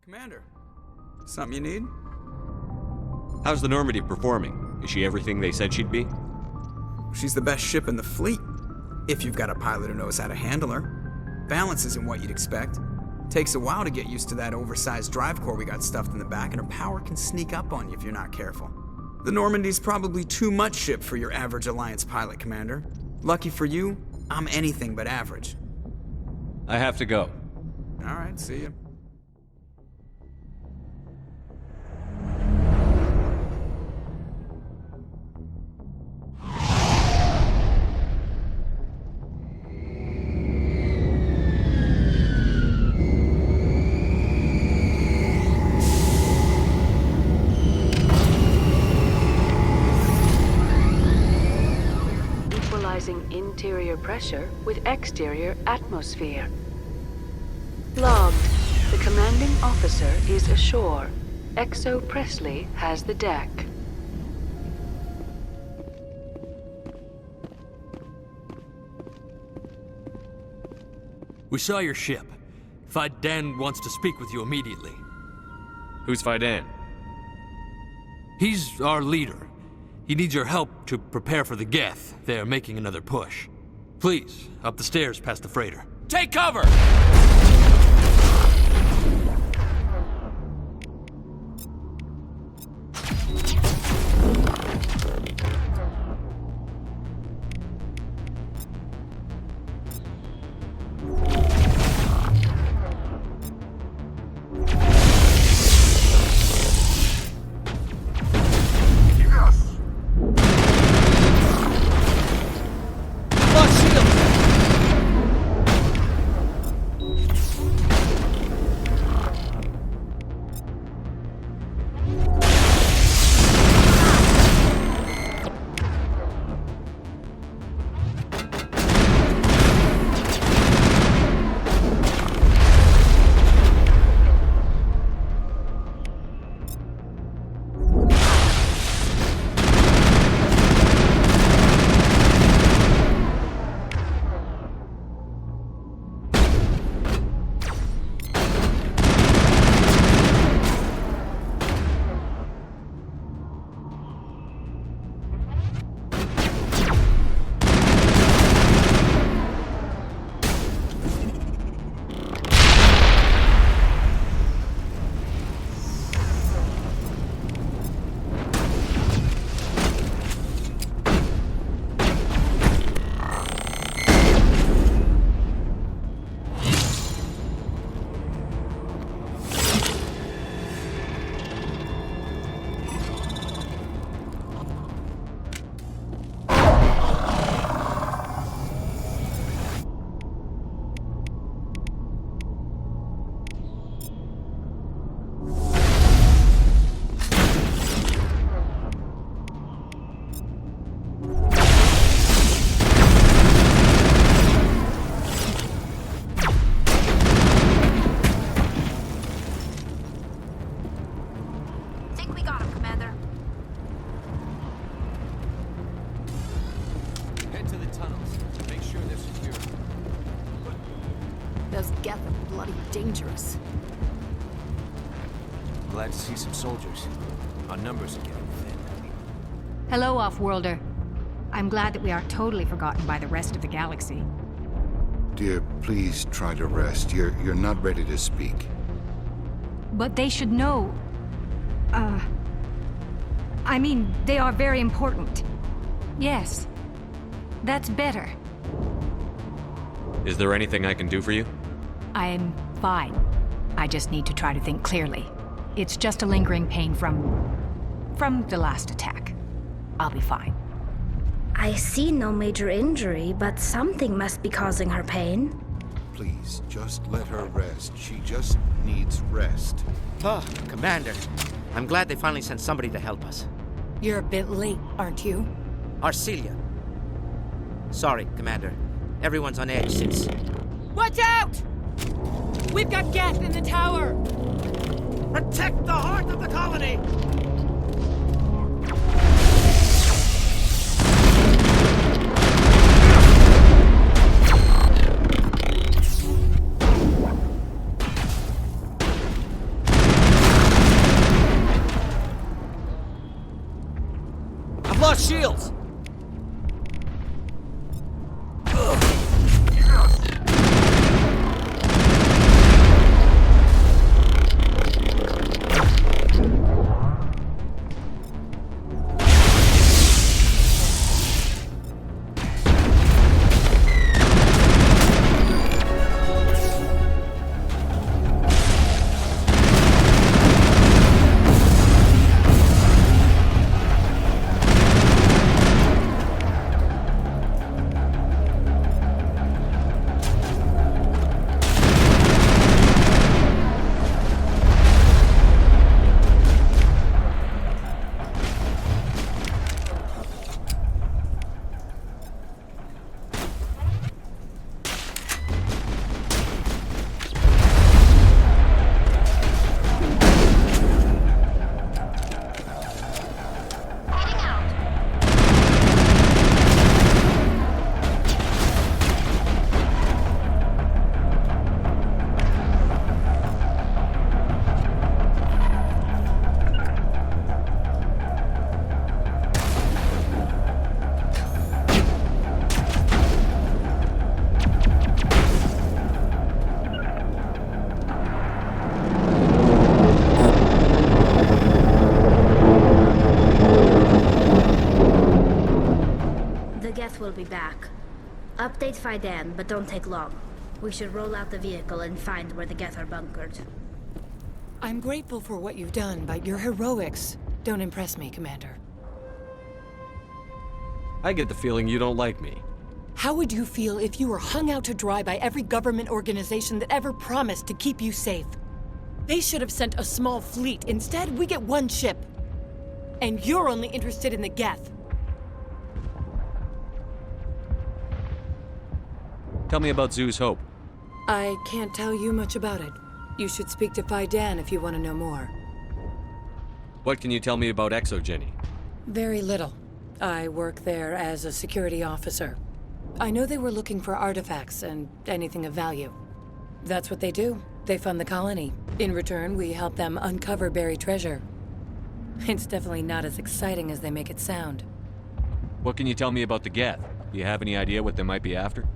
Commander, something you need? How's the Normandy performing? Is she everything they said she'd be? She's the best ship in the fleet, if you've got a pilot who knows how to handle her. Balance isn't what you'd expect. Takes a while to get used to that oversized drive core we got stuffed in the back, and her power can sneak up on you if you're not careful. The Normandy's probably too much ship for your average Alliance pilot, Commander. Lucky for you, I'm anything but average. I have to go. All right, see you. Interior pressure with exterior atmosphere. Logged. The commanding officer is ashore. Exo Presley has the deck. We saw your ship. Fidan wants to speak with you immediately. Who's Fidan? He's our leader. He needs your help to prepare for the Geth. They're making another push. Please, up the stairs past the freighter. Take cover! Those Geth are bloody dangerous. Glad to see some soldiers. Our numbers are getting thin. Hello, Off-Worlder. I'm glad that we aren't totally forgotten by the rest of the galaxy. Dear, please try to rest. You're not ready to speak. But they should know... I mean, they are very important. Yes. That's better. Is there anything I can do for you? I'm fine. I just need to try to think clearly. It's just a lingering pain from the last attack. I'll be fine. I see no major injury, but something must be causing her pain. Please, just let her rest. She just needs rest. Oh, Commander. I'm glad they finally sent somebody to help us. You're a bit late, aren't you? Arcelia. Sorry, Commander. Everyone's on edge since... Watch out! We've got Geth in the tower! Protect the heart of the colony! got shields! Will be back. Update Fidan, but don't take long. We should roll out the vehicle and find where the Geth are bunkered. I'm grateful for what you've done, but your heroics don't impress me, Commander. I get the feeling you don't like me. How would you feel if you were hung out to dry by every government organization that ever promised to keep you safe? They should have sent a small fleet. Instead, we get one ship. And you're only interested in the Geth. Tell me about Zoo's Hope. I can't tell you much about it. You should speak to Fidan if you want to know more. What can you tell me about ExoGeni? Very little. I work there as a security officer. I know they were looking for artifacts and anything of value. That's what they do. They fund the colony. In return, we help them uncover buried treasure. It's definitely not as exciting as they make it sound. What can you tell me about the Geth? Do you have any idea what they might be after?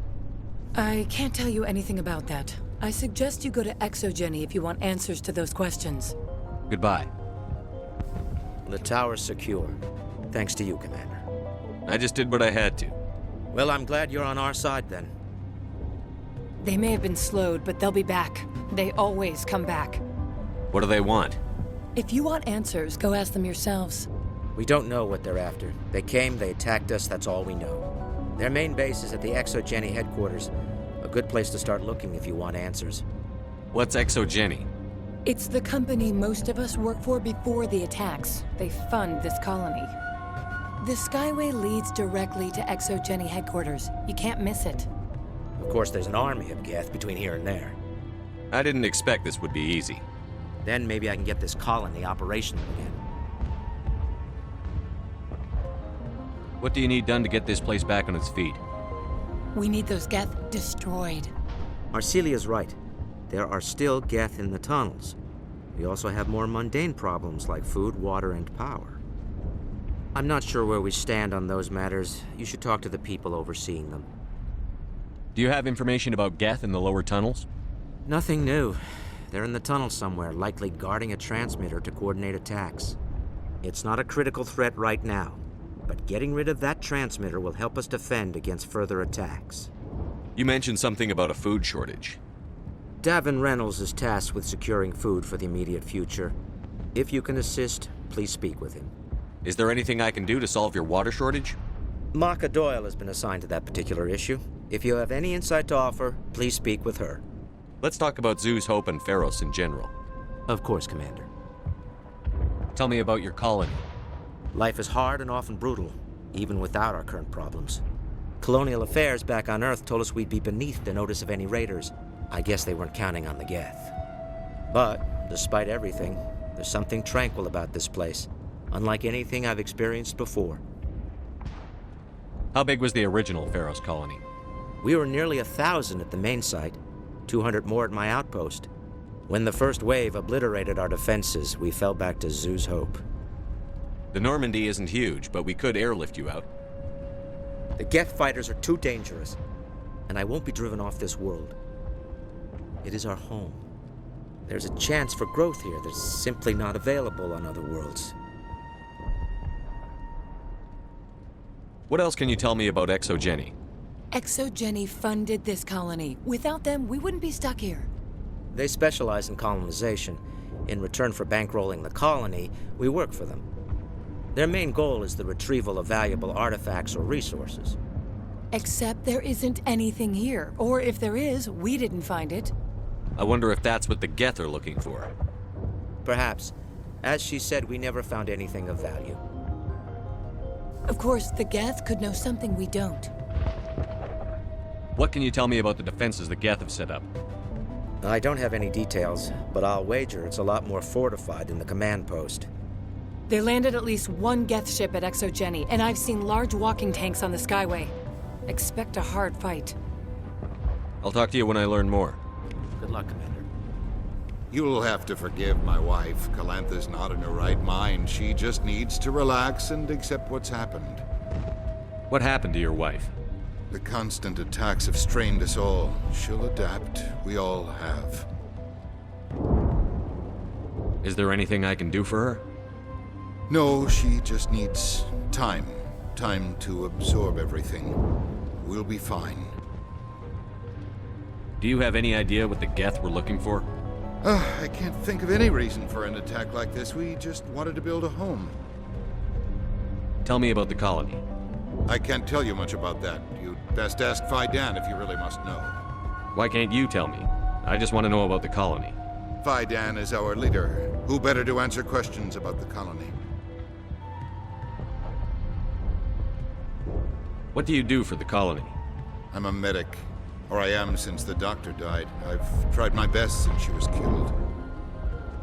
I can't tell you anything about that. I suggest you go to ExoGeni if you want answers to those questions. Goodbye. The tower's secure. Thanks to you, Commander. I just did what I had to. Well, I'm glad you're on our side, then. They may have been slowed, but they'll be back. They always come back. What do they want? If you want answers, go ask them yourselves. We don't know what they're after. They came, they attacked us, that's all we know. Their main base is at the ExoGeni headquarters. A good place to start looking if you want answers. What's ExoGeni? It's the company most of us work for before the attacks. They fund this colony. The Skyway leads directly to ExoGeni headquarters. You can't miss it. Of course, there's an army of Geth between here and there. I didn't expect this would be easy. Then maybe I can get this colony operational again. What do you need done to get this place back on its feet? We need those Geth destroyed. Arcelia's right. There are still Geth in the tunnels. We also have more mundane problems like food, water, and power. I'm not sure where we stand on those matters. You should talk to the people overseeing them. Do you have information about Geth in the lower tunnels? Nothing new. They're in the tunnel somewhere, likely guarding a transmitter to coordinate attacks. It's not a critical threat right now, but getting rid of that transmitter will help us defend against further attacks. You mentioned something about a food shortage. Davin Reynolds is tasked with securing food for the immediate future. If you can assist, please speak with him. Is there anything I can do to solve your water shortage? Maka Doyle has been assigned to that particular issue. If you have any insight to offer, please speak with her. Let's talk about Zoo's Hope and Feros in general. Of course, Commander. Tell me about your colony. Life is hard and often brutal, even without our current problems. Colonial affairs back on Earth told us we'd be beneath the notice of any raiders. I guess they weren't counting on the Geth. But, despite everything, there's something tranquil about this place, unlike anything I've experienced before. How big was the original Feros colony? We were nearly 1,000 at the main site, 200 more at my outpost. When the first wave obliterated our defenses, we fell back to Zoo's Hope. The Normandy isn't huge, but we could airlift you out. The Geth fighters are too dangerous, and I won't be driven off this world. It is our home. There's a chance for growth here that's simply not available on other worlds. What else can you tell me about ExoGeni? ExoGeni funded this colony. Without them, we wouldn't be stuck here. They specialize in colonization. In return for bankrolling the colony, we work for them. Their main goal is the retrieval of valuable artifacts or resources. Except there isn't anything here. Or if there is, we didn't find it. I wonder if that's what the Geth are looking for. Perhaps. As she said, we never found anything of value. Of course, the Geth could know something we don't. What can you tell me about the defenses the Geth have set up? I don't have any details, but I'll wager it's a lot more fortified than the command post. They landed at least one Geth ship at ExoGeni, and I've seen large walking tanks on the Skyway. Expect a hard fight. I'll talk to you when I learn more. Good luck, Commander. You'll have to forgive my wife. Calantha's not in her right mind. She just needs to relax and accept what's happened. What happened to your wife? The constant attacks have strained us all. She'll adapt. We all have. Is there anything I can do for her? No, she just needs time. Time to absorb everything. We'll be fine. Do you have any idea what the Geth were looking for? I can't think of any reason for an attack like this. We just wanted to build a home. Tell me about the colony. I can't tell you much about that. You'd best ask Fidan if you really must know. Why can't you tell me? I just want to know about the colony. Fidan is our leader. Who better to answer questions about the colony? What do you do for the colony? I'm a medic. Or I am since the doctor died. I've tried my best since she was killed.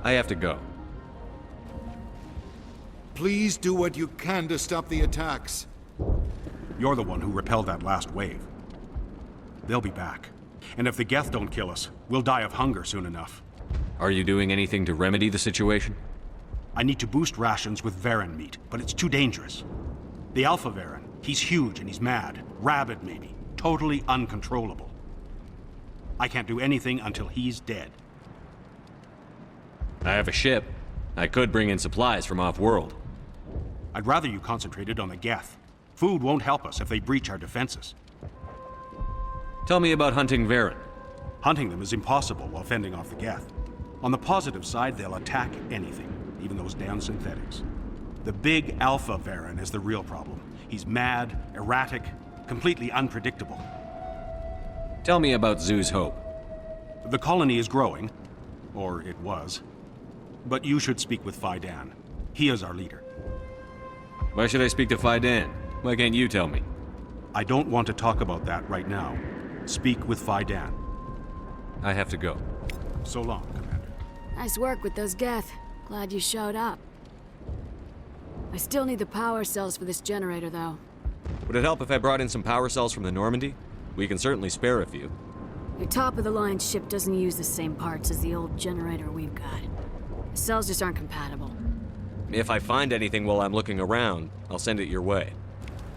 I have to go. Please do what you can to stop the attacks. You're the one who repelled that last wave. They'll be back. And if the Geth don't kill us, we'll die of hunger soon enough. Are you doing anything to remedy the situation? I need to boost rations with Varen meat, but it's too dangerous. The Alpha Varen, he's huge and he's mad. Rabid, maybe. Totally uncontrollable. I can't do anything until he's dead. I have a ship. I could bring in supplies from off-world. I'd rather you concentrated on the Geth. Food won't help us if they breach our defenses. Tell me about hunting Varen. Hunting them is impossible while fending off the Geth. On the positive side, they'll attack anything, even those damn synthetics. The big Alpha Varen is the real problem. He's mad, erratic, completely unpredictable. Tell me about Zoo's Hope. The colony is growing, or it was. But you should speak with Fidan. He is our leader. Why should I speak to Fidan? Why can't you tell me? I don't want to talk about that right now. Speak with Fidan. I have to go. So long, Commander. Nice work with those Geth. Glad you showed up. I still need the power cells for this generator, though. Would it help if I brought in some power cells from the Normandy? We can certainly spare a few. Your top-of-the-line ship doesn't use the same parts as the old generator we've got. The cells just aren't compatible. If I find anything while I'm looking around, I'll send it your way.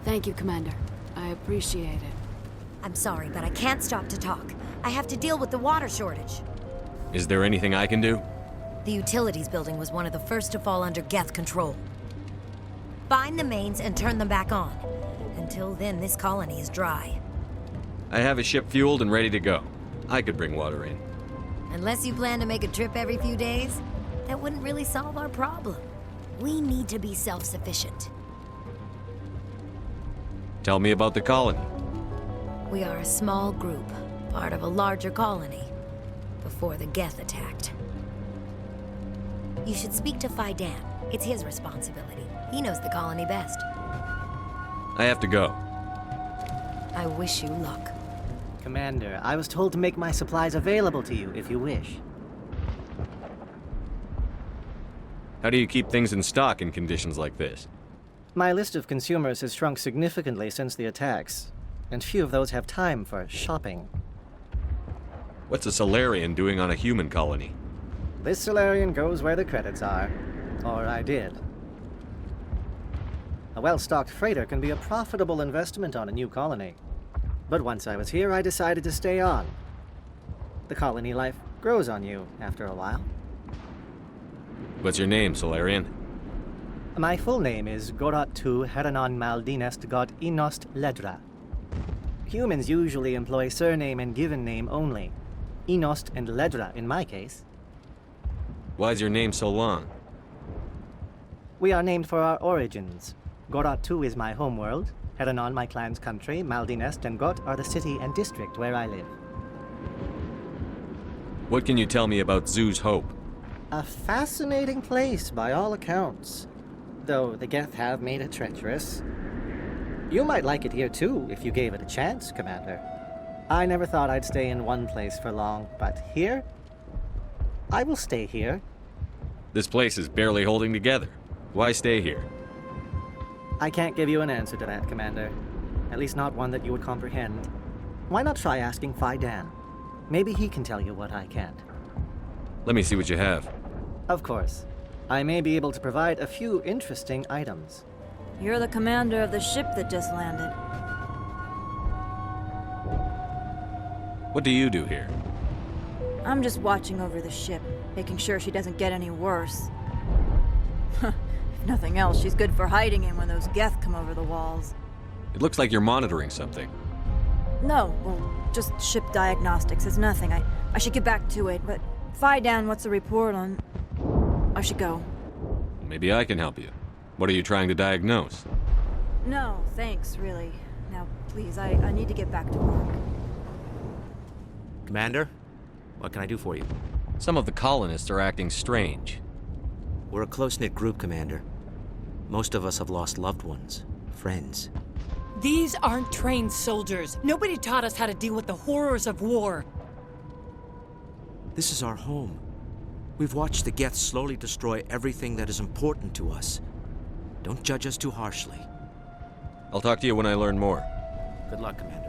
Thank you, Commander. I appreciate it. I'm sorry, but I can't stop to talk. I have to deal with the water shortage. Is there anything I can do? The utilities building was one of the first to fall under Geth control. Find the mains and turn them back on. Until then, this colony is dry. I have a ship fueled and ready to go. I could bring water in. Unless you plan to make a trip every few days, that wouldn't really solve our problem. We need to be self-sufficient. Tell me about the colony. We are a small group, part of a larger colony, before the Geth attacked. You should speak to Fidan. It's his responsibility. He knows the colony best. I have to go. I wish you luck. Commander, I was told to make my supplies available to you if you wish. How do you keep things in stock in conditions like this? My list of consumers has shrunk significantly since the attacks, and few of those have time for shopping. What's a Solarian doing on a human colony? This Solarian goes where the credits are. Or I did. A well-stocked freighter can be a profitable investment on a new colony. But once I was here, I decided to stay on. The colony life grows on you after a while. What's your name, Solarian? My full name is Goratu Heranon Maldinest God Inost Ledra. Humans usually employ surname and given name only. Inost and Ledra in my case. Why's your name so long? We are named for our origins. Goratu is my homeworld, Heranon my clan's country, Maldinest and Got are the city and district where I live. What can you tell me about Zoo's Hope? A fascinating place by all accounts, though the Geth have made it treacherous. You might like it here too, if you gave it a chance, Commander. I never thought I'd stay in one place for long, but here? I will stay here. This place is barely holding together. Why stay here? I can't give you an answer to that, Commander. At least not one that you would comprehend. Why not try asking Fidan? Maybe he can tell you what I can't. Let me see what you have. Of course. I may be able to provide a few interesting items. You're the commander of the ship that just landed. What do you do here? I'm just watching over the ship, making sure she doesn't get any worse. If nothing else, she's good for hiding in when those Geth come over the walls. It looks like you're monitoring something. No, well, just ship diagnostics. It's nothing. I should get back to it, but Fidan, what's the report on... I should go. Maybe I can help you. What are you trying to diagnose? No, thanks, really. Now, please, I need to get back to work. Commander, what can I do for you? Some of the colonists are acting strange. We're a close-knit group, Commander. Most of us have lost loved ones, friends. These aren't trained soldiers. Nobody taught us how to deal with the horrors of war. This is our home. We've watched the Geth slowly destroy everything that is important to us. Don't judge us too harshly. I'll talk to you when I learn more. Good luck, Commander.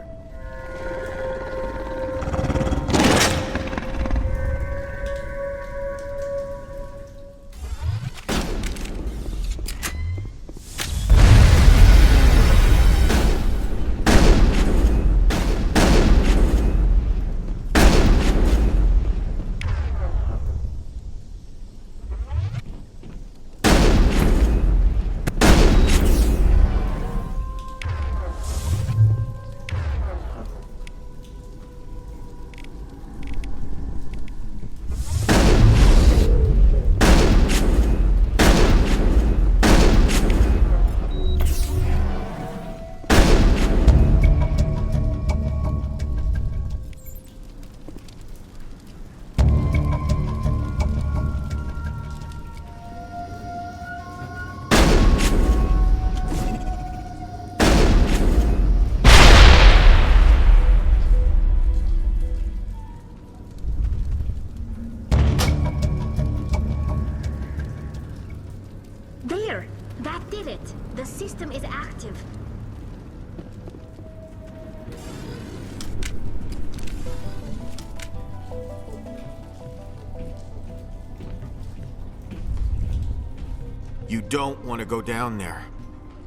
You don't want to go down there.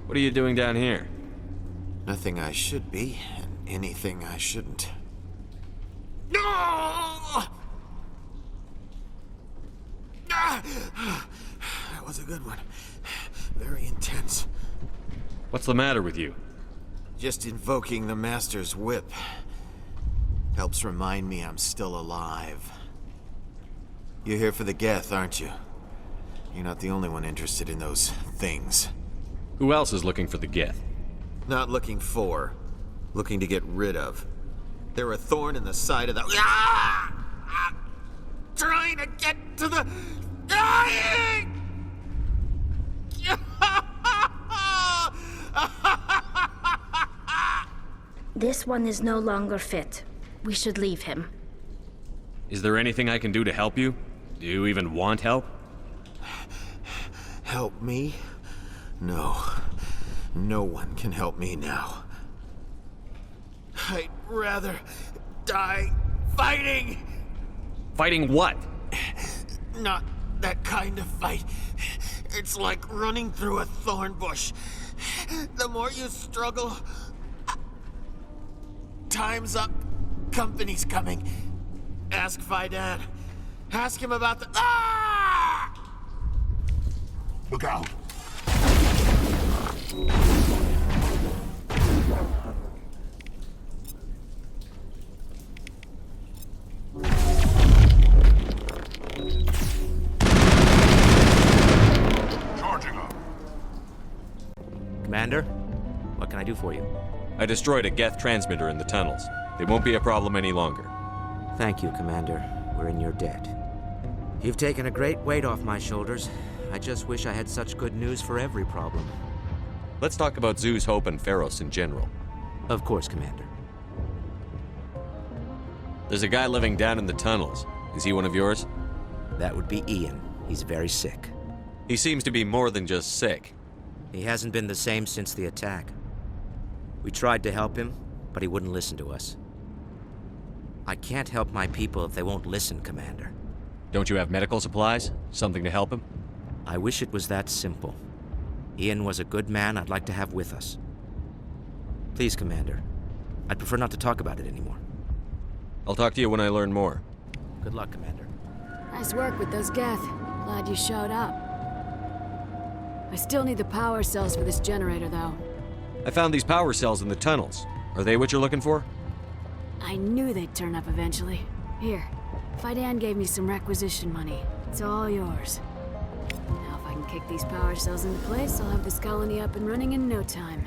What are you doing down here? Nothing I should be, and anything I shouldn't. That was a good one. Very intense. What's the matter with you? Just invoking the Master's whip. Helps remind me I'm still alive. You're here for the Geth, aren't you? You're not the only one interested in those things. Who else is looking for the Geth? Not looking for. Looking to get rid of. They're a thorn in the side of the... Trying to get to the... Dying! This one is no longer fit. We should leave him. Is there anything I can do to help you? Do you even want help? Help me? No. No one can help me now. I'd rather die fighting! Fighting what? Not that kind of fight. It's like running through a thorn bush. The more you struggle... Time's up. Company's coming. Ask Fidan. Ask him about the... Ah! Look out. Charging up. Commander, what can I do for you? I destroyed a Geth transmitter in the tunnels. They won't be a problem any longer. Thank you, Commander. We're in your debt. You've taken a great weight off my shoulders. I just wish I had such good news for every problem. Let's talk about Zoo's Hope and Feros in general. Of course, Commander. There's a guy living down in the tunnels. Is he one of yours? That would be Ian. He's very sick. He seems to be more than just sick. He hasn't been the same since the attack. We tried to help him, but he wouldn't listen to us. I can't help my people if they won't listen, Commander. Don't you have medical supplies? Something to help him? I wish it was that simple. Ian was a good man I'd like to have with us. Please, Commander. I'd prefer not to talk about it anymore. I'll talk to you when I learn more. Good luck, Commander. Nice work with those Geth. Glad you showed up. I still need the power cells for this generator, though. I found these power cells in the tunnels. Are they what you're looking for? I knew they'd turn up eventually. Here, Fidan gave me some requisition money. It's all yours. Now if I can kick these power cells into place, I'll have this colony up and running in no time.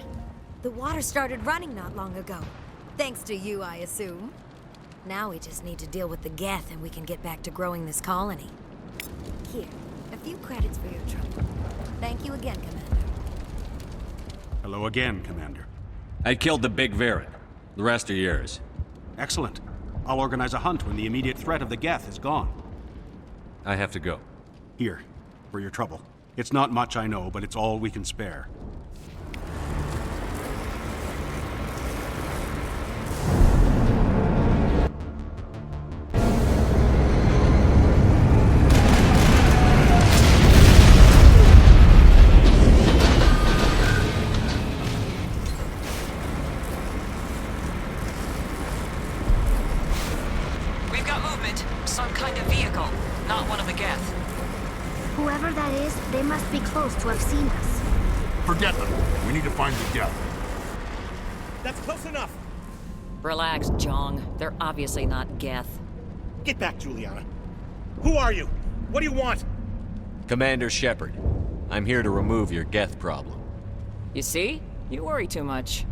The water started running not long ago. Thanks to you, I assume. Now we just need to deal with the Geth and we can get back to growing this colony. Here, a few credits for your trouble. Thank you again, Commander. Hello again, Commander. I killed the big Varen. The rest are yours. Excellent. I'll organize a hunt when the immediate threat of the Geth is gone. I have to go. Here, for your trouble. It's not much, I know, but it's all we can spare. Some kind of vehicle, not one of the Geth. Whoever that is, they must be close to have seen us. Forget them. We need to find the Geth. That's close enough. Relax, Jong. They're obviously not Geth. Get back, Juliana. Who are you? What do you want? Commander Shepard. I'm here to remove your Geth problem. You see? You worry too much.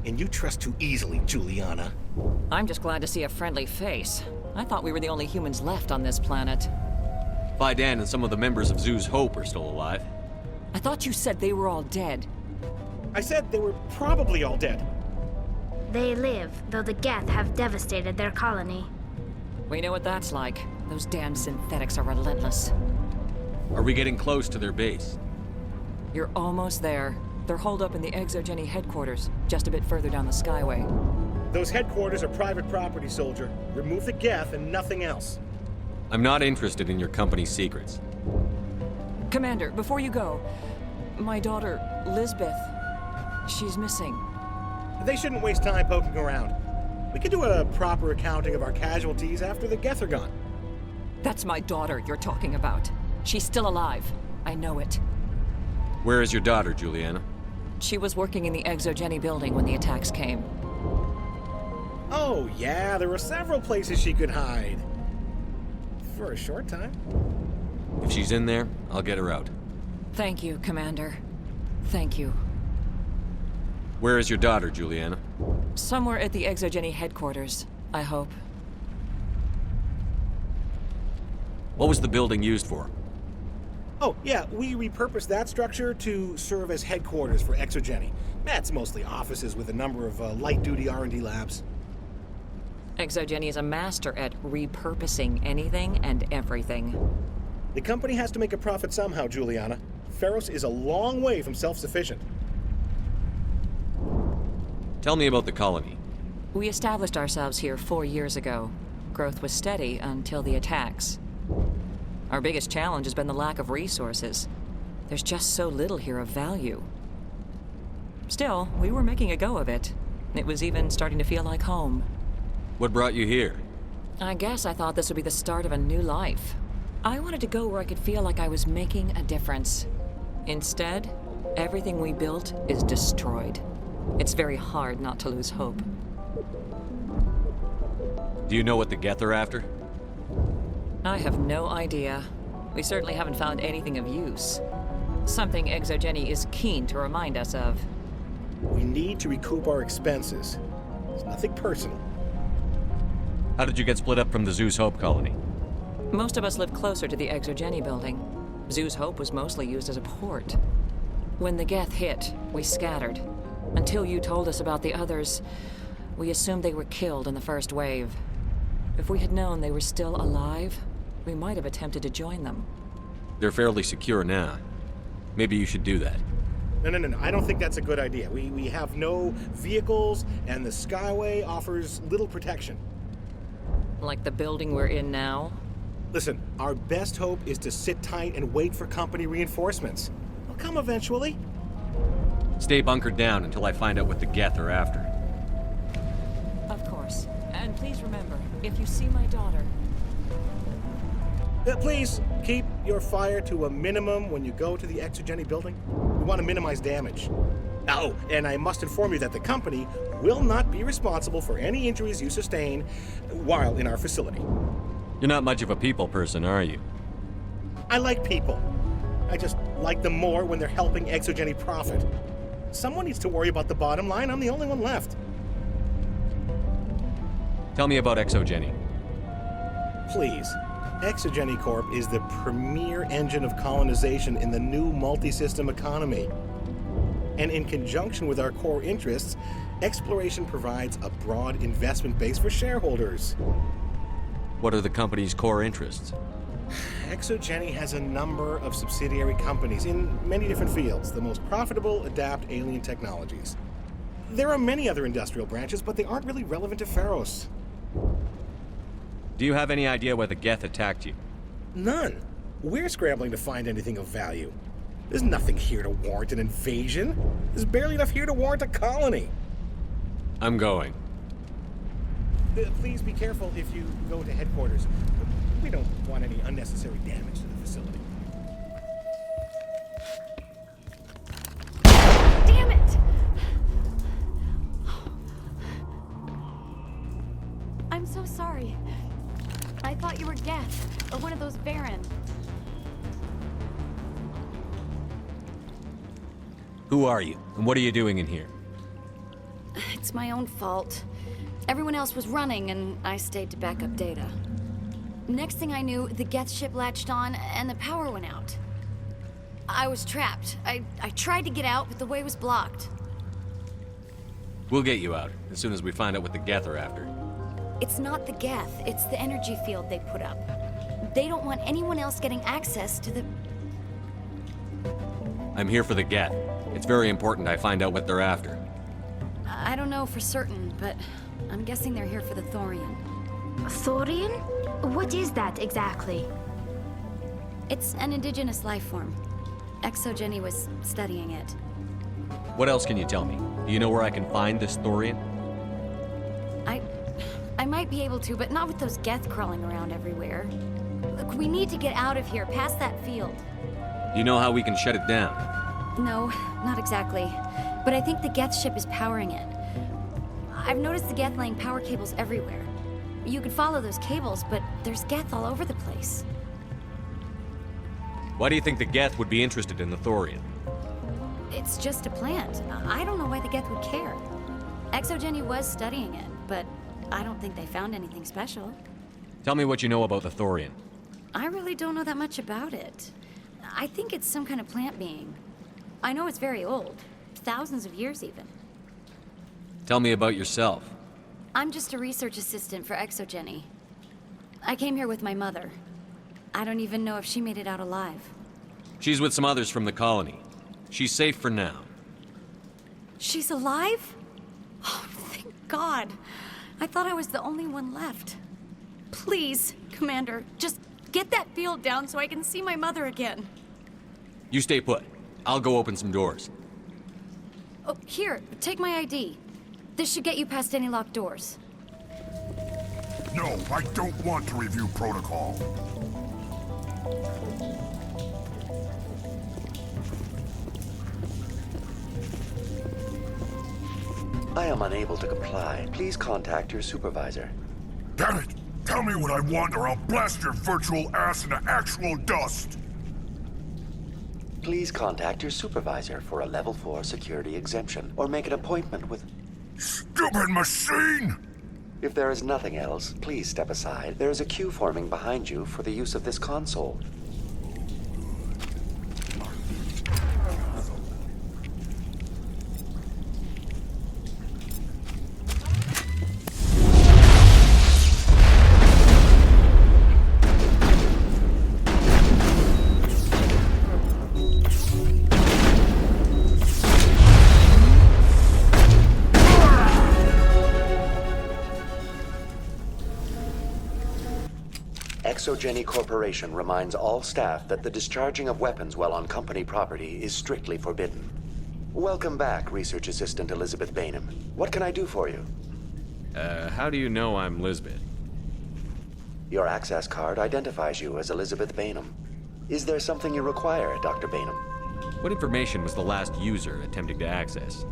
And you trust too easily, Juliana. I'm just glad to see a friendly face. I thought we were the only humans left on this planet. Fidan and some of the members of Zoo's Hope are still alive. I thought you said they were all dead. I said they were probably all dead. They live, though the Geth have devastated their colony. We know what that's like. Those damn synthetics are relentless. Are we getting close to their base? You're almost there. They're holed up in the ExoGeni headquarters, just a bit further down the Skyway. Those headquarters are private property, soldier. Remove the Geth and nothing else. I'm not interested in your company's secrets. Commander, before you go, my daughter, Lisbeth, she's missing. They shouldn't waste time poking around. We could do a proper accounting of our casualties after the Geth are gone. That's my daughter you're talking about. She's still alive. I know it. Where is your daughter, Juliana? She was working in the ExoGeni building when the attacks came. Oh, yeah, there were several places she could hide. For a short time. If she's in there, I'll get her out. Thank you, Commander. Thank you. Where is your daughter, Juliana? Somewhere at the ExoGeni headquarters, I hope. What was the building used for? Oh, yeah, we repurposed that structure to serve as headquarters for ExoGeni. That's mostly offices with a number of light-duty R&D labs. ExoGeni is a master at repurposing anything and everything. The company has to make a profit somehow, Juliana. Feros is a long way from self-sufficient. Tell me about the colony. We established ourselves here 4 years ago. Growth was steady until the attacks. Our biggest challenge has been the lack of resources. There's just so little here of value. Still, we were making a go of it. It was even starting to feel like home. What brought you here? I guess I thought this would be the start of a new life. I wanted to go where I could feel like I was making a difference. Instead, everything we built is destroyed. It's very hard not to lose hope. Do you know what the Geth are after? I have no idea. We certainly haven't found anything of use. Something ExoGeni is keen to remind us of. We need to recoup our expenses. It's nothing personal. How did you get split up from the Zeus Hope colony? Most of us live closer to the ExoGeni building. Zeus Hope was mostly used as a port. When the Geth hit, we scattered. Until you told us about the others, we assumed they were killed in the first wave. If we had known they were still alive, we might have attempted to join them. They're fairly secure now. Maybe you should do that. No. I don't think that's a good idea. We have no vehicles, and the Skyway offers little protection. Like the building we're in now? Listen, our best hope is to sit tight and wait for company reinforcements. They'll come eventually. Stay bunkered down until I find out what the Geth are after. Of course. And please remember, if you see my daughter... Please, keep your fire to a minimum when you go to the ExoGeni building. We want to minimize damage. Oh, and I must inform you that the company will not be responsible for any injuries you sustain while in our facility. You're not much of a people person, are you? I like people. I just like them more when they're helping ExoGeni profit. Someone needs to worry about the bottom line. I'm the only one left. Tell me about ExoGeni. Please. ExoGeni Corp is the premier engine of colonization in the new multi-system economy. And in conjunction with our core interests, exploration provides a broad investment base for shareholders. What are the company's core interests? ExoGeni has a number of subsidiary companies in many different fields. The most profitable adapt alien technologies. There are many other industrial branches, but they aren't really relevant to Feros. Do you have any idea why the Geth attacked you? None. We're scrambling to find anything of value. There's nothing here to warrant an invasion. There's barely enough here to warrant a colony. I'm going. Please be careful if you go to headquarters. We don't want any unnecessary damage to the facility. Damn it! I'm so sorry. I thought you were Geth, or one of those Baron. Who are you, and what are you doing in here? It's my own fault. Everyone else was running, and I stayed to back up data. Next thing I knew, the Geth ship latched on, and the power went out. I was trapped. I tried to get out, but the way was blocked. We'll get you out, as soon as we find out what the Geth are after. It's not the Geth, it's the energy field they put up. They don't want anyone else getting access to the... I'm here for the Geth. It's very important I find out what they're after. I don't know for certain, but I'm guessing they're here for the Thorian. Thorian? What is that exactly? It's an indigenous life form. ExoGeni was studying it. What else can you tell me? Do you know where I can find this Thorian? I might be able to, but not with those Geth crawling around everywhere. Look, we need to get out of here, past that field. Do you know how we can shut it down? No, not exactly. But I think the Geth ship is powering it. I've noticed the Geth laying power cables everywhere. You could follow those cables, but there's Geth all over the place. Why do you think the Geth would be interested in the Thorian? It's just a plant. I don't know why the Geth would care. ExoGeni was studying it, but I don't think they found anything special. Tell me what you know about the Thorian. I really don't know that much about it. I think it's some kind of plant being. I know it's very old. Thousands of years, even. Tell me about yourself. I'm just a research assistant for ExoGeni. I came here with my mother. I don't even know if she made it out alive. She's with some others from the colony. She's safe for now. She's alive? Oh, thank God. I thought I was the only one left. Please, Commander, just Get that field down so I can see my mother again. You stay put. I'll go open some doors. Oh, here, take my ID. This should get you past any locked doors. No, I don't want to review protocol. I am unable to comply. Please contact your supervisor. Damn it! Tell me what I want or I'll blast your virtual ass into actual dust! Please contact your supervisor for a level 4 security exemption, or make an appointment with... Stupid machine! If there is nothing else, please step aside. There is a queue forming behind you for the use of this console. ExoGeni Corporation reminds all staff that the discharging of weapons while on company property is strictly forbidden. Welcome back, Research Assistant Elizabeth Bainham. What can I do for you? How do you know I'm Lisbeth? Your access card identifies you as Elizabeth Bainham. Is there something you require, Dr. Bainham? What information was the last user attempting to access?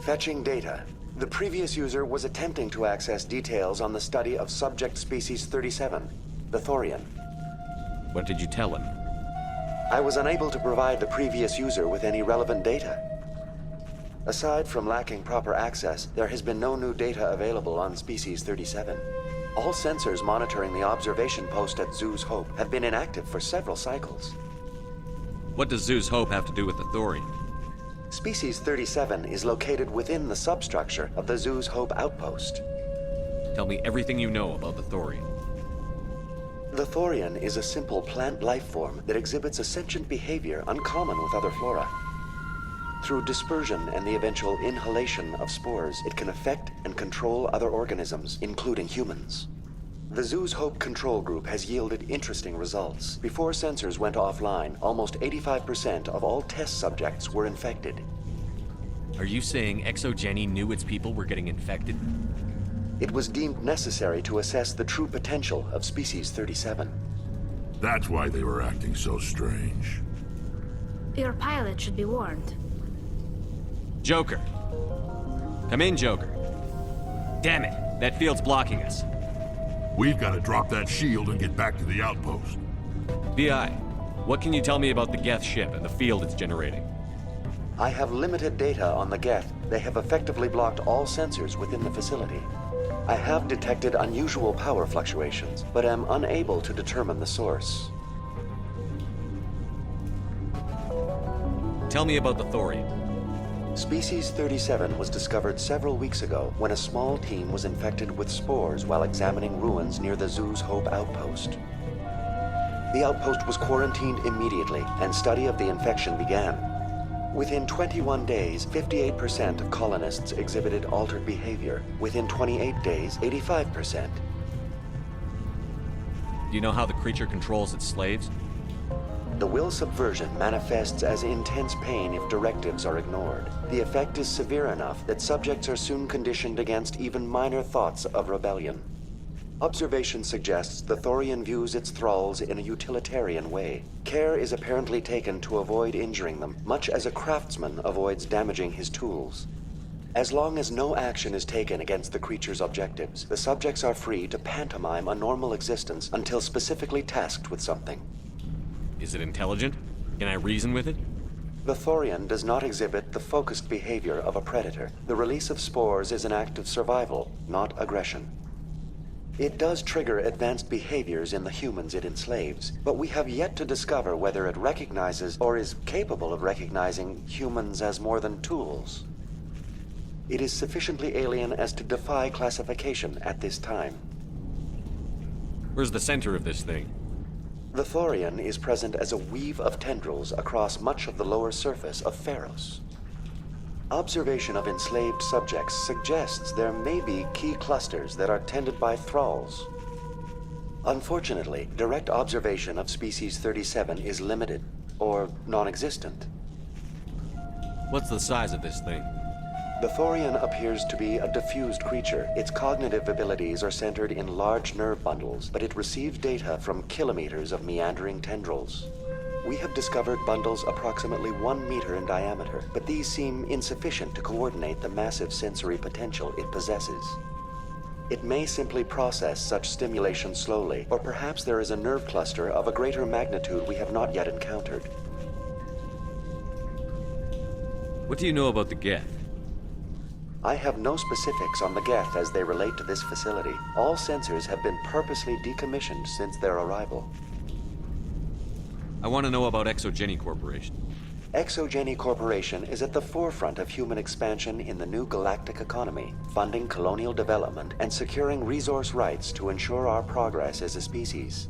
Fetching data. The previous user was attempting to access details on the study of subject species 37, the Thorian. What did you tell him? I was unable to provide the previous user with any relevant data. Aside from lacking proper access, there has been no new data available on species 37. All sensors monitoring the observation post at Zoo's Hope have been inactive for several cycles. What does Zoo's Hope have to do with the Thorian? Species 37 is located within the substructure of the Zoo's Hope outpost. Tell me everything you know about the Thorian. The Thorian is a simple plant life form that exhibits a sentient behavior uncommon with other flora. Through dispersion and the eventual inhalation of spores, it can affect and control other organisms, including humans. The Zoo's Hope control group has yielded interesting results. Before sensors went offline, almost 85% of all test subjects were infected. Are you saying ExoGeni knew its people were getting infected? It was deemed necessary to assess the true potential of species 37. That's why they were acting so strange. Your pilot should be warned. Joker. Come in, Joker. Damn it, that field's blocking us. We've got to drop that shield and get back to the outpost. BI, what can you tell me about the Geth ship and the field it's generating? I have limited data on the Geth. They have effectively blocked all sensors within the facility. I have detected unusual power fluctuations, but am unable to determine the source. Tell me about the Thorian. Species 37 was discovered several weeks ago when a small team was infected with spores while examining ruins near the Zoo's Hope outpost. The outpost was quarantined immediately, and study of the infection began. Within 21 days, 58% of colonists exhibited altered behavior. Within 28 days, 85%. Do you know how the creature controls its slaves? The will subversion manifests as intense pain if directives are ignored. The effect is severe enough that subjects are soon conditioned against even minor thoughts of rebellion. Observation suggests the Thorian views its thralls in a utilitarian way. Care is apparently taken to avoid injuring them, much as a craftsman avoids damaging his tools. As long as no action is taken against the creature's objectives, the subjects are free to pantomime a normal existence until specifically tasked with something. Is it intelligent? Can I reason with it? The Thorian does not exhibit the focused behavior of a predator. The release of spores is an act of survival, not aggression. It does trigger advanced behaviors in the humans it enslaves, but we have yet to discover whether it recognizes or is capable of recognizing humans as more than tools. It is sufficiently alien as to defy classification at this time. Where's the center of this thing? The Thorian is present as a weave of tendrils across much of the lower surface of Feros. Observation of enslaved subjects suggests there may be key clusters that are tended by thralls. Unfortunately, direct observation of species 37 is limited, or non-existent. What's the size of this thing? The Thorian appears to be a diffused creature. Its cognitive abilities are centered in large nerve bundles, but it receives data from kilometers of meandering tendrils. We have discovered bundles approximately 1 meter in diameter, but these seem insufficient to coordinate the massive sensory potential it possesses. It may simply process such stimulation slowly, or perhaps there is a nerve cluster of a greater magnitude we have not yet encountered. What do you know about the Geth? I have no specifics on the Geth as they relate to this facility. All sensors have been purposely decommissioned since their arrival. I want to know about ExoGeni Corporation. ExoGeni Corporation is at the forefront of human expansion in the new galactic economy, funding colonial development and securing resource rights to ensure our progress as a species.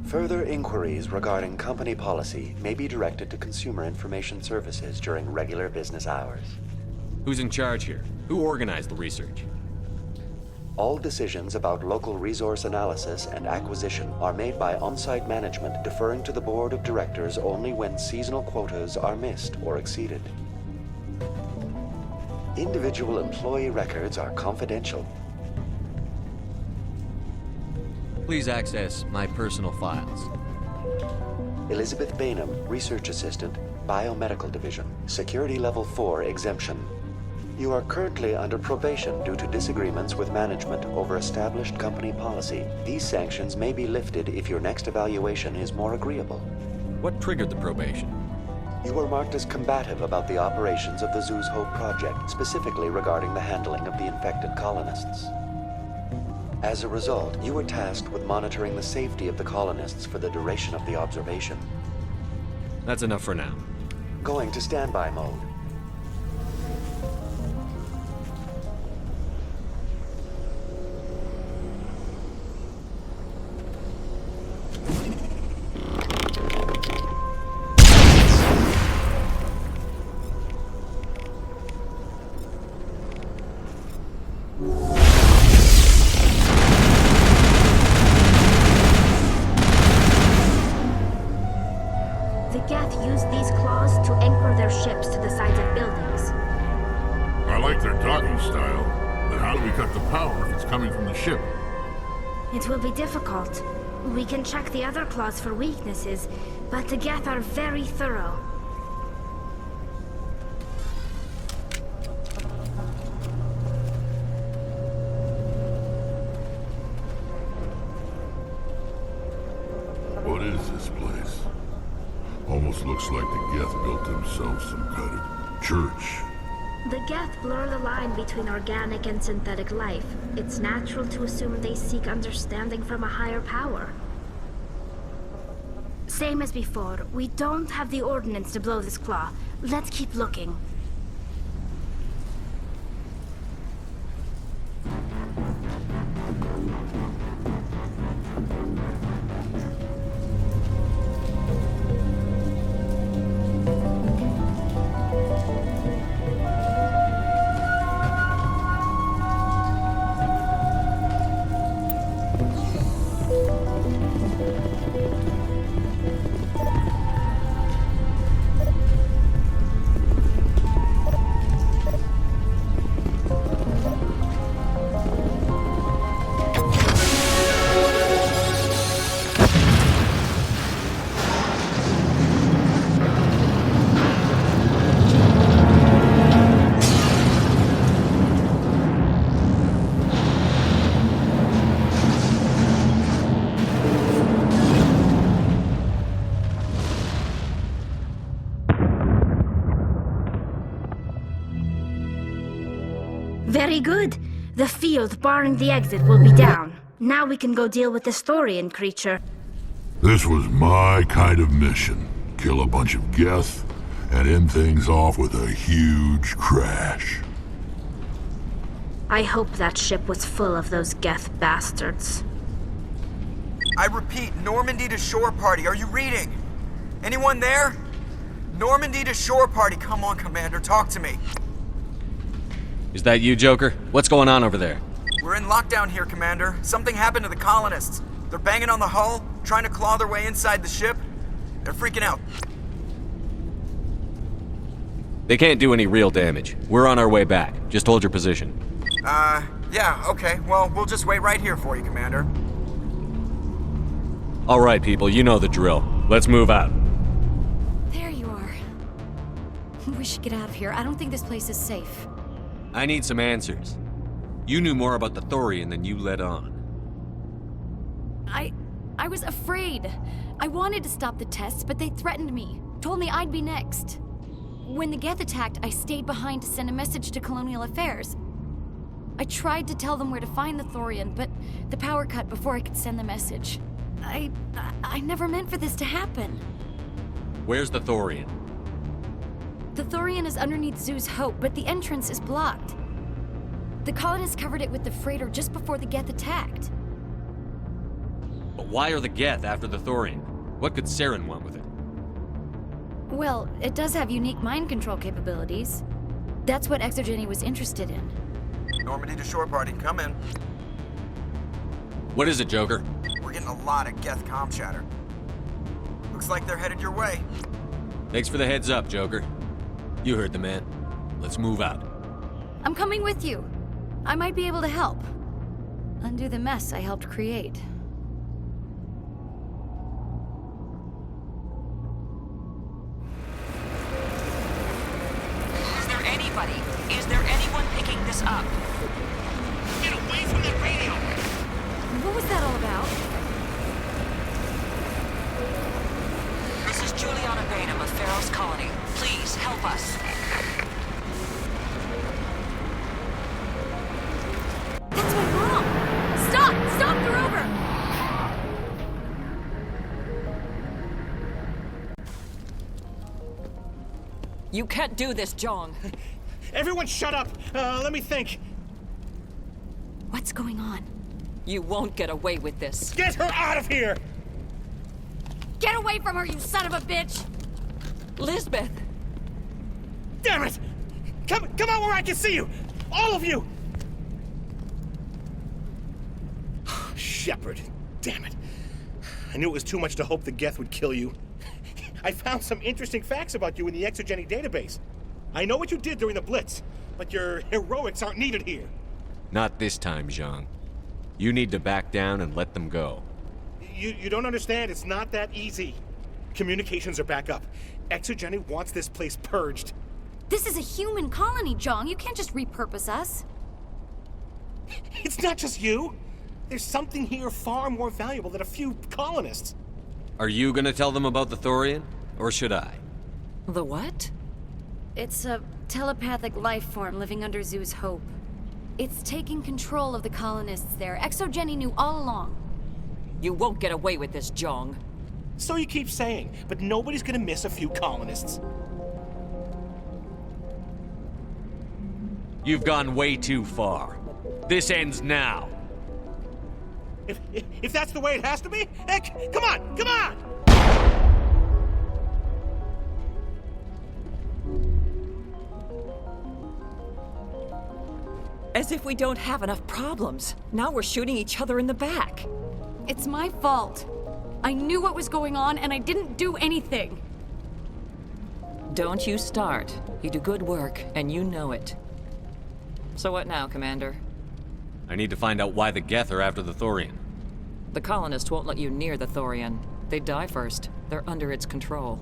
Further inquiries regarding company policy may be directed to Consumer Information Services during regular business hours. Who's in charge here? Who organized the research? All decisions about local resource analysis and acquisition are made by on-site management, deferring to the board of directors only when seasonal quotas are missed or exceeded. Individual employee records are confidential. Please access my personal files. Elizabeth Bainham, Research Assistant, Biomedical Division, Security Level 4 exemption. You are currently under probation due to disagreements with management over established company policy. These sanctions may be lifted if your next evaluation is more agreeable. What triggered the probation? You were marked as combative about the operations of the Zoo's Hope project, specifically regarding the handling of the infected colonists. As a result, you were tasked with monitoring the safety of the colonists for the duration of the observation. That's enough for now. Going to standby mode. It will be difficult. We can check the other claws for weaknesses, but the Geth are very thorough. What is this place? Almost looks like the Geth built themselves some kind of church. The Geth blur the line between organic and synthetic life. It's natural to assume they seek understanding from a higher power. Same as before, we don't have the ordnance to blow this claw. Let's keep looking. Very good. The field barring the exit will be down. Now we can go deal with this Thorian creature. This was my kind of mission. Kill a bunch of Geth and end things off with a huge crash. I hope that ship was full of those Geth bastards. I repeat, Normandy to shore party. Are you reading? Anyone there? Normandy to shore party. Come on, Commander, talk to me. Is that you, Joker? What's going on over there? We're in lockdown here, Commander. Something happened to the colonists. They're banging on the hull, trying to claw their way inside the ship. They're freaking out. They can't do any real damage. We're on our way back. Just hold your position. Yeah, okay. Well, we'll just wait right here for you, Commander. All right, people, you know the drill. Let's move out. There you are. We should get out of here. I don't think this place is safe. I need some answers. You knew more about the Thorian than you let on. I was afraid. I wanted to stop the tests, but they threatened me. Told me I'd be next. When the Geth attacked, I stayed behind to send a message to Colonial Affairs. I tried to tell them where to find the Thorian, but the power cut before I could send the message. I never meant for this to happen. Where's the Thorian? The Thorian is underneath Zoo's Hope, but the entrance is blocked. The colonists covered it with the freighter just before the Geth attacked. But why are the Geth after the Thorian? What could Saren want with it? Well, it does have unique mind control capabilities. That's what ExoGeni was interested in. Normandy to shore party, come in. What is it, Joker? We're getting a lot of Geth comm chatter. Looks like they're headed your way. Thanks for the heads up, Joker. You heard the man. Let's move out. I'm coming with you. I might be able to help. Undo the mess I helped create. Is there anyone picking this up? Get away from that radio! What was that all about? This is Juliana Bainham of Feros Colony. Please, help us. That's my mom! Stop! Stop the rover! You can't do this, Jong. Everyone shut up! Let me think. What's going on? You won't get away with this. Get her out of here! Get away from her, you son of a bitch! Lisbeth! Damn it! Come out where I can see you! All of you! Shepard, damn it. I knew it was too much to hope the Geth would kill you. I found some interesting facts about you in the ExoGeni database. I know what you did during the Blitz, but your heroics aren't needed here. Not this time, Zhang. You need to back down and let them go. You don't understand. It's not that easy. Communications are back up. ExoGeni wants this place purged. This is a human colony, Jong. You can't just repurpose us. It's not just you. There's something here far more valuable than a few colonists. Are you gonna tell them about the Thorian, or should I? The what? It's a telepathic life form living under Zoo's Hope. It's taking control of the colonists there. ExoGeni knew all along. You won't get away with this, Jong. So you keep saying, but nobody's gonna miss a few colonists. You've gone way too far. This ends now. If that's the way it has to be, heck, come on, come on! As if we don't have enough problems. Now we're shooting each other in the back. It's my fault. I knew what was going on and I didn't do anything. Don't you start. You do good work, and you know it. So what now, Commander? I need to find out why the Geth are after the Thorian. The colonists won't let you near the Thorian. They'd die first. They're under its control.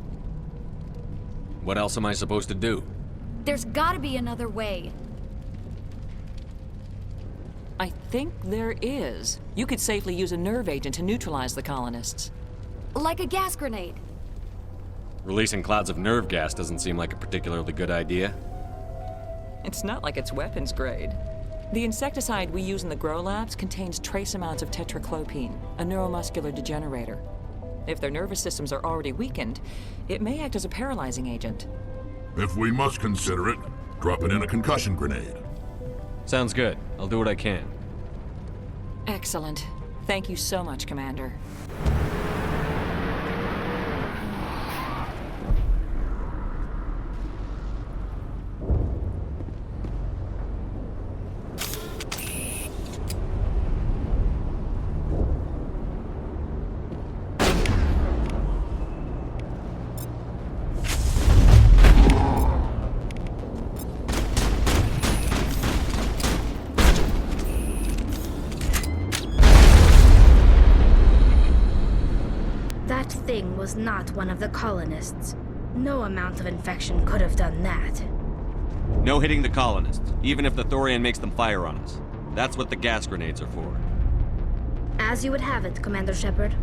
What else am I supposed to do? There's gotta be another way. I think there is. You could safely use a nerve agent to neutralize the colonists. Like a gas grenade. Releasing clouds of nerve gas doesn't seem like a particularly good idea. It's not like it's weapons grade. The insecticide we use in the grow labs contains trace amounts of tetraclopine, a neuromuscular degenerator. If their nervous systems are already weakened, it may act as a paralyzing agent. If we must consider it, drop it in a concussion grenade. Sounds good. I'll do what I can. Excellent. Thank you so much, Commander. was not one of the colonists. No amount of infection could have done that. No hitting the colonists, even if the Thorian makes them fire on us. That's what the gas grenades are for. As you would have it, Commander Shepard.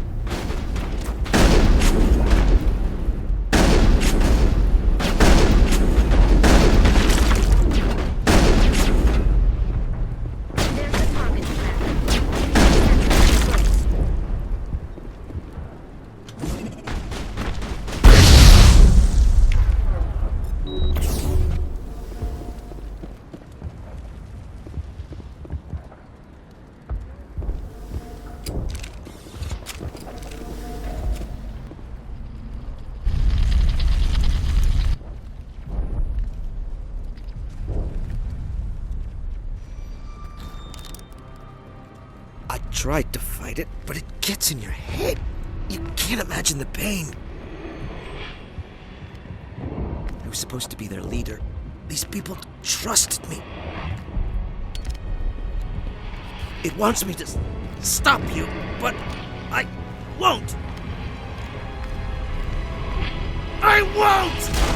Tried to fight it, but it gets in your head. You can't imagine the pain. I was supposed to be their leader. These people trusted me. It wants me to stop you, but I won't. I won't!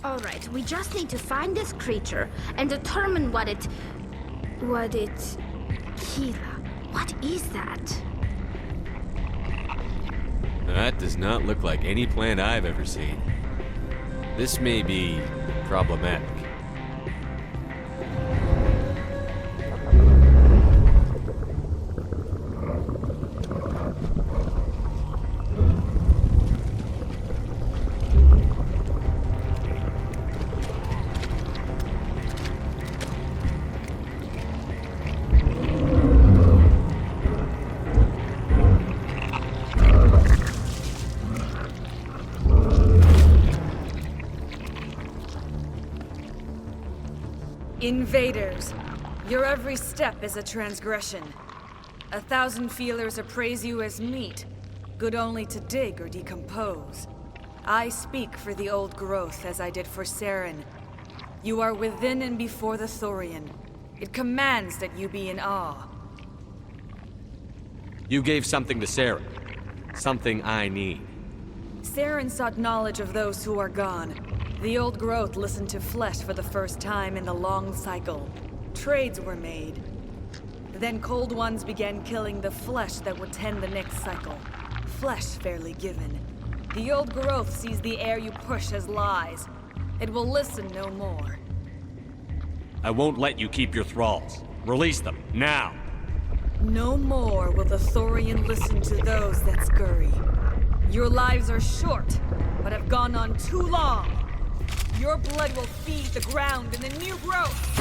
Alright, we just need to find this creature and determine what it... Kira, what is that? That does not look like any plant I've ever seen. This may be problematic. Invaders, your every step is a transgression. 1,000 feelers appraise you as meat, good only to dig or decompose. I speak for the old growth as I did for Saren. You are within and before the Thorian. It commands that you be in awe. You gave something to Saren. Something I need. Saren sought knowledge of those who are gone. The old growth listened to flesh for the first time in the long cycle. Trades were made. Then cold ones began killing the flesh that would tend the next cycle. Flesh fairly given. The old growth sees the air you push as lies. It will listen no more. I won't let you keep your thralls. Release them, now! No more will the Thorian listen to those that scurry. Your lives are short, but have gone on too long. Your blood will feed the ground and the new growth.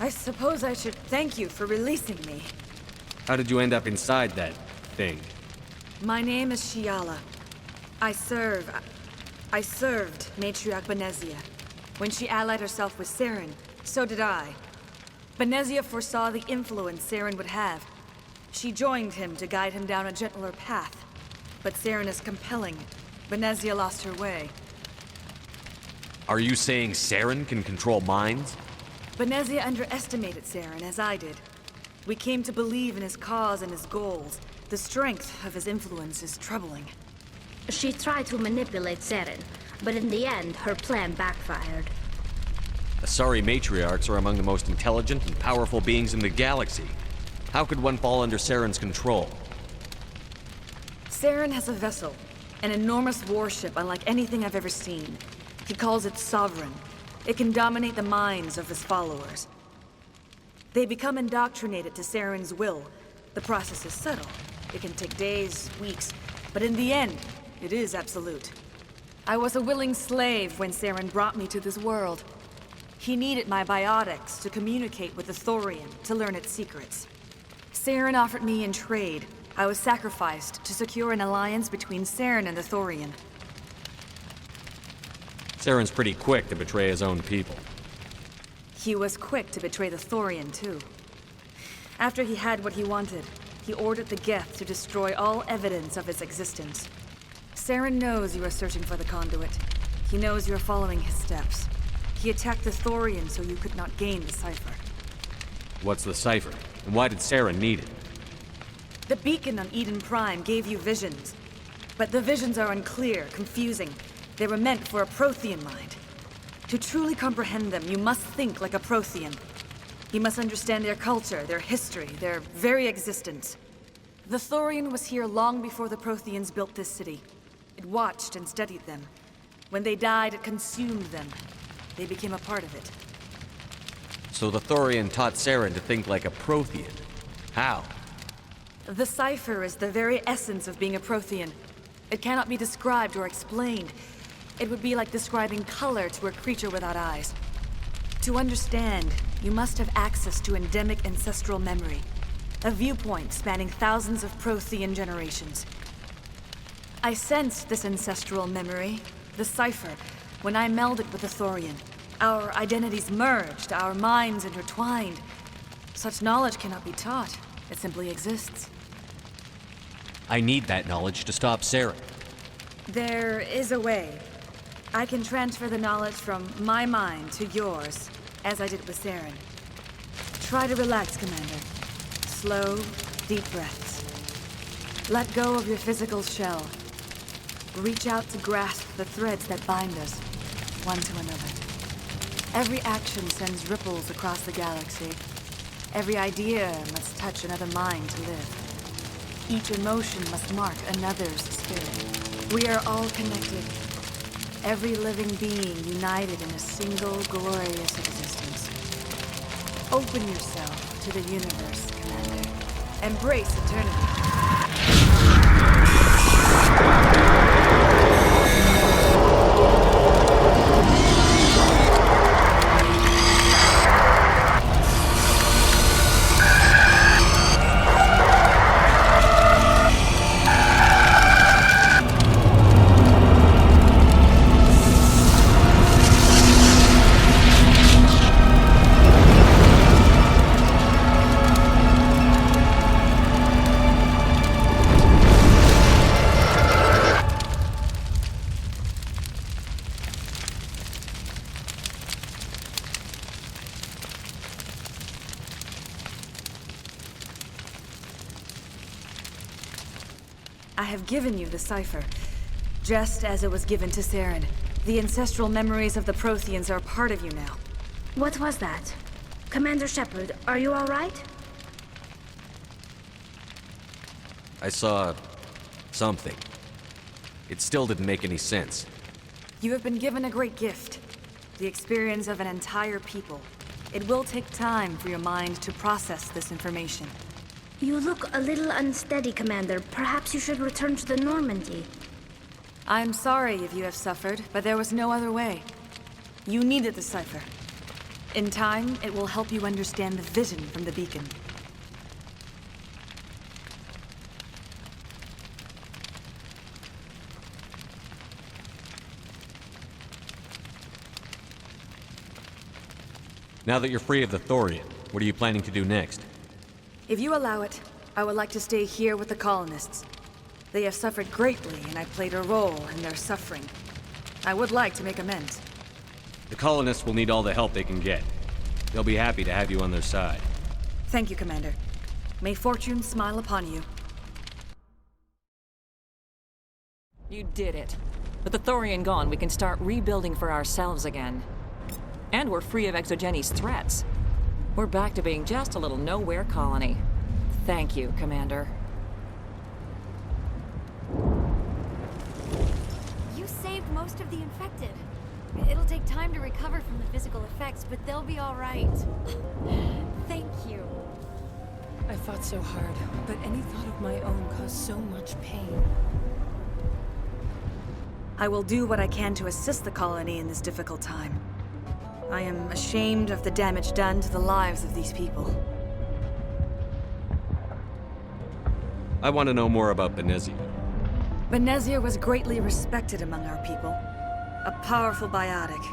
I suppose I should thank you for releasing me. How did you end up inside that thing? My name is Shiala. I served Matriarch Benezia. When she allied herself with Saren, so did I. Benezia foresaw the influence Saren would have. She joined him to guide him down a gentler path. But Saren is compelling. Benezia lost her way. Are you saying Saren can control minds? Benezia underestimated Saren, as I did. We came to believe in his cause and his goals. The strength of his influence is troubling. She tried to manipulate Saren, but in the end, her plan backfired. Asari matriarchs are among the most intelligent and powerful beings in the galaxy. How could one fall under Saren's control? Saren has a vessel, an enormous warship unlike anything I've ever seen. He calls it Sovereign. It can dominate the minds of his followers. They become indoctrinated to Saren's will. The process is subtle. It can take days, weeks, but in the end, it is absolute. I was a willing slave when Saren brought me to this world. He needed my biotics to communicate with the Thorian, to learn its secrets. Saren offered me in trade. I was sacrificed to secure an alliance between Saren and the Thorian. Saren's pretty quick to betray his own people. He was quick to betray the Thorian, too. After he had what he wanted, he ordered the Geth to destroy all evidence of its existence. Saren knows you are searching for the conduit. He knows you are following his steps. He attacked the Thorian so you could not gain the cipher. What's the cipher? And why did Saren need it? The beacon on Eden Prime gave you visions. But the visions are unclear, confusing. They were meant for a Prothean mind. To truly comprehend them, you must think like a Prothean. You must understand their culture, their history, their very existence. The Thorian was here long before the Protheans built this city. It watched and studied them. When they died, it consumed them. They became a part of it. So the Thorian taught Saren to think like a Prothean. How? The cipher is the very essence of being a Prothean. It cannot be described or explained. It would be like describing color to a creature without eyes. To understand, you must have access to endemic ancestral memory. A viewpoint spanning thousands of Prothean generations. I sensed this ancestral memory, the cipher, when I melded with the Thorian. Our identities merged, our minds intertwined. Such knowledge cannot be taught. It simply exists. I need that knowledge to stop Saren. There is a way. I can transfer the knowledge from my mind to yours, as I did with Saren. Try to relax, Commander. Slow, deep breaths. Let go of your physical shell. Reach out to grasp the threads that bind us, one to another. Every action sends ripples across the galaxy. Every idea must touch another mind to live. Each emotion must mark another's spirit. We are all connected. Every living being united in a single glorious existence. Open yourself to the universe, Commander. Embrace eternity. I have given you the cipher, just as it was given to Saren. The ancestral memories of the Protheans are a part of you now. What was that? Commander Shepard, are you all right? I saw something. It still didn't make any sense. You have been given a great gift. The experience of an entire people. It will take time for your mind to process this information. You look a little unsteady, Commander. Perhaps you should return to the Normandy. I'm sorry if you have suffered, but there was no other way. You needed the cipher. In time, it will help you understand the vision from the beacon. Now that you're free of the Thorian, what are you planning to do next? If you allow it, I would like to stay here with the colonists. They have suffered greatly, and I played a role in their suffering. I would like to make amends. The colonists will need all the help they can get. They'll be happy to have you on their side. Thank you, Commander. May fortune smile upon you. You did it. With the Thorian gone, we can start rebuilding for ourselves again. And we're free of ExoGeni's threats. We're back to being just a little nowhere colony. Thank you, Commander. You saved most of the infected. It'll take time to recover from the physical effects, but they'll be all right. Thank you. I fought so hard, but any thought of my own caused so much pain. I will do what I can to assist the colony in this difficult time. I am ashamed of the damage done to the lives of these people. I want to know more about Benezia. Benezia was greatly respected among our people. A powerful biotic,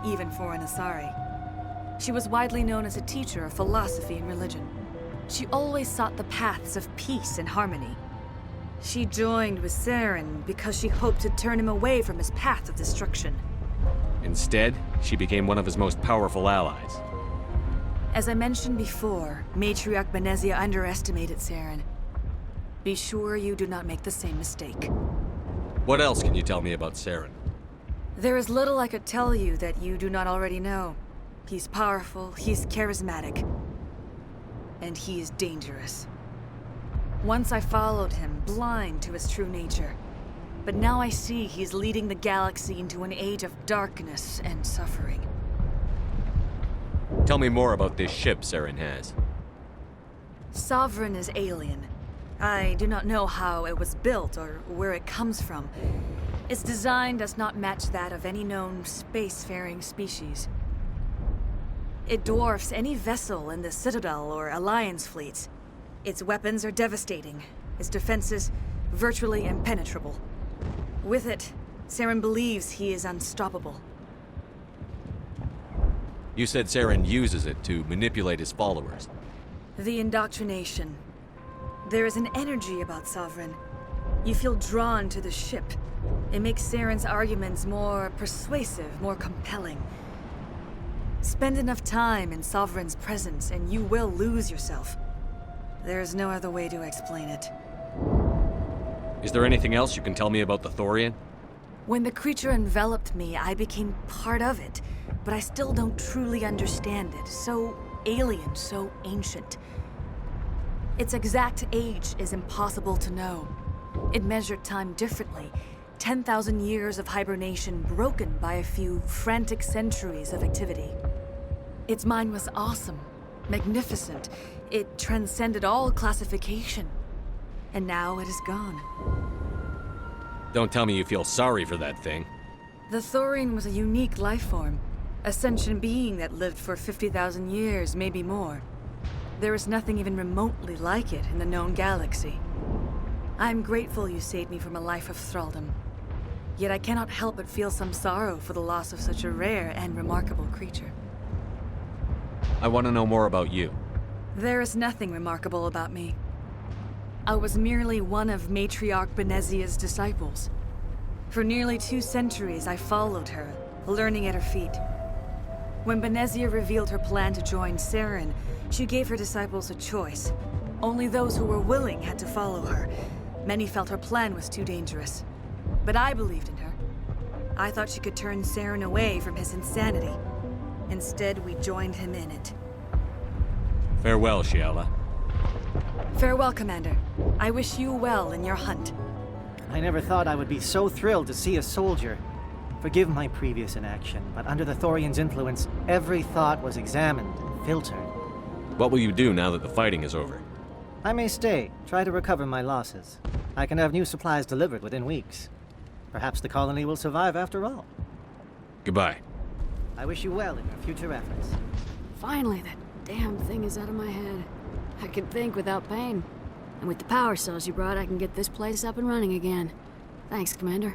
even for an Asari. She was widely known as a teacher of philosophy and religion. She always sought the paths of peace and harmony. She joined with Saren because she hoped to turn him away from his path of destruction. Instead, she became one of his most powerful allies. As I mentioned before, Matriarch Benezia underestimated Saren. Be sure you do not make the same mistake. What else can you tell me about Saren? There is little I could tell you that you do not already know. He's powerful, he's charismatic, and he is dangerous. Once I followed him, blind to his true nature. But now I see he's leading the galaxy into an age of darkness and suffering. Tell me more about this ship Saren has. Sovereign is alien. I do not know how it was built or where it comes from. Its design does not match that of any known spacefaring species. It dwarfs any vessel in the Citadel or Alliance fleets. Its weapons are devastating, its defenses virtually impenetrable. With it, Saren believes he is unstoppable. You said Saren uses it to manipulate his followers. The indoctrination. There is an energy about Sovereign. You feel drawn to the ship. It makes Saren's arguments more persuasive, more compelling. Spend enough time in Sovereign's presence and you will lose yourself. There is no other way to explain it. Is there anything else you can tell me about the Thorian? When the creature enveloped me, I became part of it, but I still don't truly understand it. So alien, so ancient. Its exact age is impossible to know. It measured time differently. 10,000 years of hibernation broken by a few frantic centuries of activity. Its mind was awesome, magnificent. It transcended all classification. And now it is gone. Don't tell me you feel sorry for that thing. The Thorian was a unique life form. A sentient being that lived for 50,000 years, maybe more. There is nothing even remotely like it in the known galaxy. I'm grateful you saved me from a life of thraldom. Yet I cannot help but feel some sorrow for the loss of such a rare and remarkable creature. I want to know more about you. There is nothing remarkable about me. I was merely one of Matriarch Benezia's disciples. For nearly 2 centuries, I followed her, learning at her feet. When Benezia revealed her plan to join Saren, she gave her disciples a choice. Only those who were willing had to follow her. Many felt her plan was too dangerous. But I believed in her. I thought she could turn Saren away from his insanity. Instead, we joined him in it. Farewell, Shiala. Farewell, Commander. I wish you well in your hunt. I never thought I would be so thrilled to see a soldier. Forgive my previous inaction, but under the Thorian's influence, every thought was examined and filtered. What will you do now that the fighting is over? I may stay, try to recover my losses. I can have new supplies delivered within weeks. Perhaps the colony will survive after all. Goodbye. I wish you well in your future efforts. Finally, that damn thing is out of my head. I can think without pain. And with the power cells you brought, I can get this place up and running again. Thanks, Commander.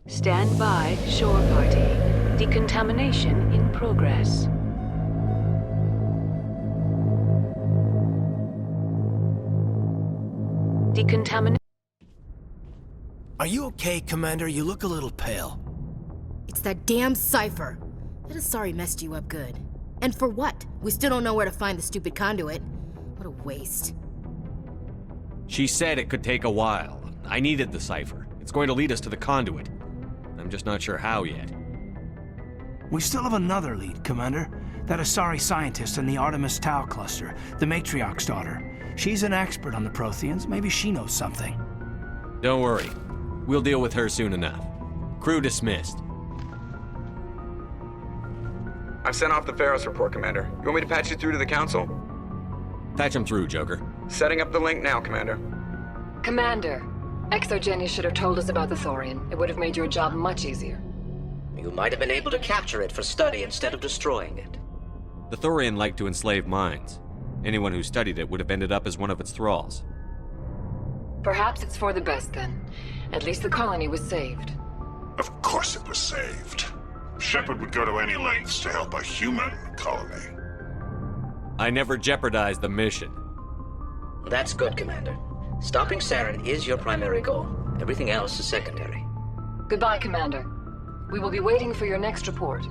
Stand by, shore party. Decontamination in progress. Decontamination. Are you okay, Commander? You look a little pale. It's that damn cipher. That Asari messed you up good. And for what? We still don't know where to find the stupid conduit. What a waste. She said it could take a while. I needed the cipher. It's going to lead us to the conduit. I'm just not sure how yet. We still have another lead, Commander. That Asari scientist in the Artemis Tau cluster, the Matriarch's daughter. She's an expert on the Protheans. Maybe she knows something. Don't worry. We'll deal with her soon enough. Crew dismissed. I've sent off the Feros report, Commander. You want me to patch you through to the Council? Patch him through, Joker. Setting up the link now, Commander. Commander, ExoGeni should have told us about the Thorian. It would have made your job much easier. You might have been able to capture it for study instead of destroying it. The Thorian liked to enslave minds. Anyone who studied it would have ended up as one of its thralls. Perhaps it's for the best, then. At least the colony was saved. Of course it was saved. Shepard would go to any lengths to help a human colony. I never jeopardized the mission. That's good, Commander. Stopping Saren is your primary goal. Everything else is secondary. Goodbye, Commander. We will be waiting for your next report.